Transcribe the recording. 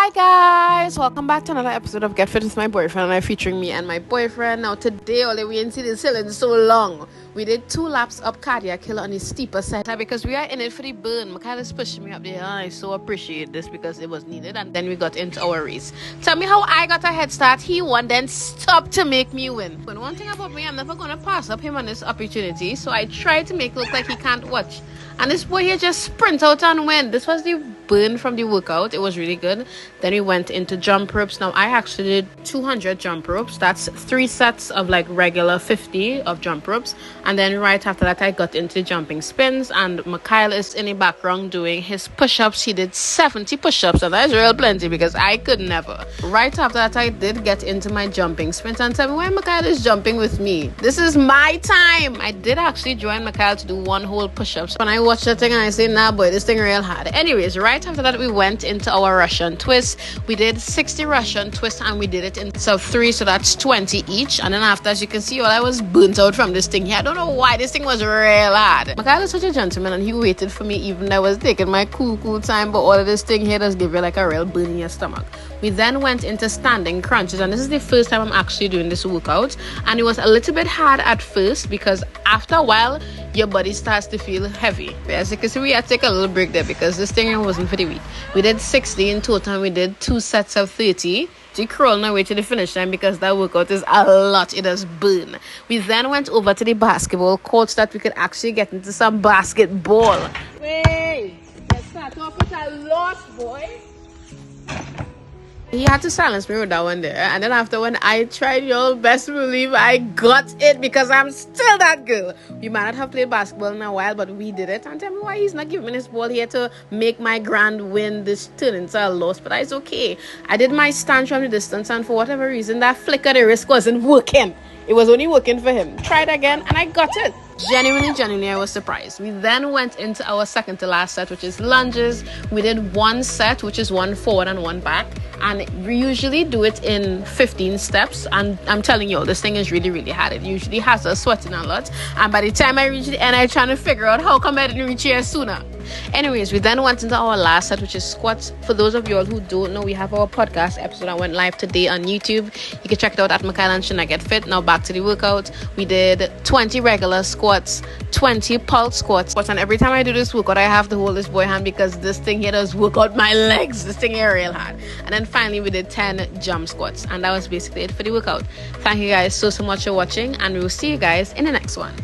Hi guys, welcome back to another episode of Get Fit with my boyfriend, and I featuring me and my boyfriend. Now today, only we ain't seen this hill in so long. We did 2 laps up cardiac hill on the steeper side because we are in it for the burn. Mikhail is pushing me up there, and I so appreciate this because it was needed. And then we got into our race. Tell me how I got a head start. He won, then stopped to make me win. But one thing about me, I'm never gonna pass up him on this opportunity. So I tried to make it look like he can't watch. And this boy here just sprint out and win. This was the burn from the workout. It was really good. Then we went into jump ropes. Now I actually did 200 jump ropes. That's 3 sets of like regular 50 of jump ropes. And then right after that I got into jumping spins, and Mikhail is in the background doing his push-ups. He did 70 push-ups, and that is real plenty because I could never. Right after that I did get into my jumping spins, and tell me why Mikhail is jumping with me. This is my time. I did actually join Mikhail to do 1 whole push-ups. When I watched that thing and I say, nah boy, this thing real hard. Anyways, right after that we went into our Russian twist. We did 60 Russian twists, and we did it in sub 3, so that's 20 each. And then after, as you can see, I was burnt out from this thing here. I don't know why this thing was real hard. Mikhail is such a gentleman, and he waited for me even though I was taking my cool time, but all of this thing here does give you like a real burn in your stomach. We then went into standing crunches, and this is the first time I'm actually doing this workout, and it was a little bit hard at first because after a while your body starts to feel heavy. As you can see, we had to take a little break there because this thing wasn't for the week. We did 60 in total, and we did 2 sets of 30 to crawl my way to the finish line because that workout is a lot. It does burn. We then went over to the basketball court so that we could actually get into some basketball. Wait, let's start off with a loss, boy. He had to silence me with that one there. And then after, when I tried, your best believe I got it because I'm still that girl. We might not have played basketball in a while, but we did it. And tell me why he's not giving me this ball here to make my grand win this turn into a loss. But it's okay. I did my stance from the distance, and for whatever reason, that flick of the wrist wasn't working. It was only working for him. Tried again, and I got it. Genuinely, I was surprised. We then went into our second to last set, which is lunges. We did 1 set, which is 1 forward and 1 back. And we usually do it in 15 steps. And I'm telling you, this thing is really hard. It usually has us sweating a lot. And by the time I reach the end, I'm trying to figure out how come I didn't reach here sooner. Anyways, we then went into our last set, which is squats. For those of you all who don't know, we have our podcast episode that went live today on YouTube. You can check it out at Mikhail and Sherna Get Fit. Now back to the workout. We did 20 regular squats, 20 pulse squats. And every time I do this workout, I have to hold this boy hand because this thing here does work out my legs. This thing here real hard. And then finally we did 10 jump squats. And that was basically it for the workout. Thank you guys so much for watching, and we will see you guys in the next one.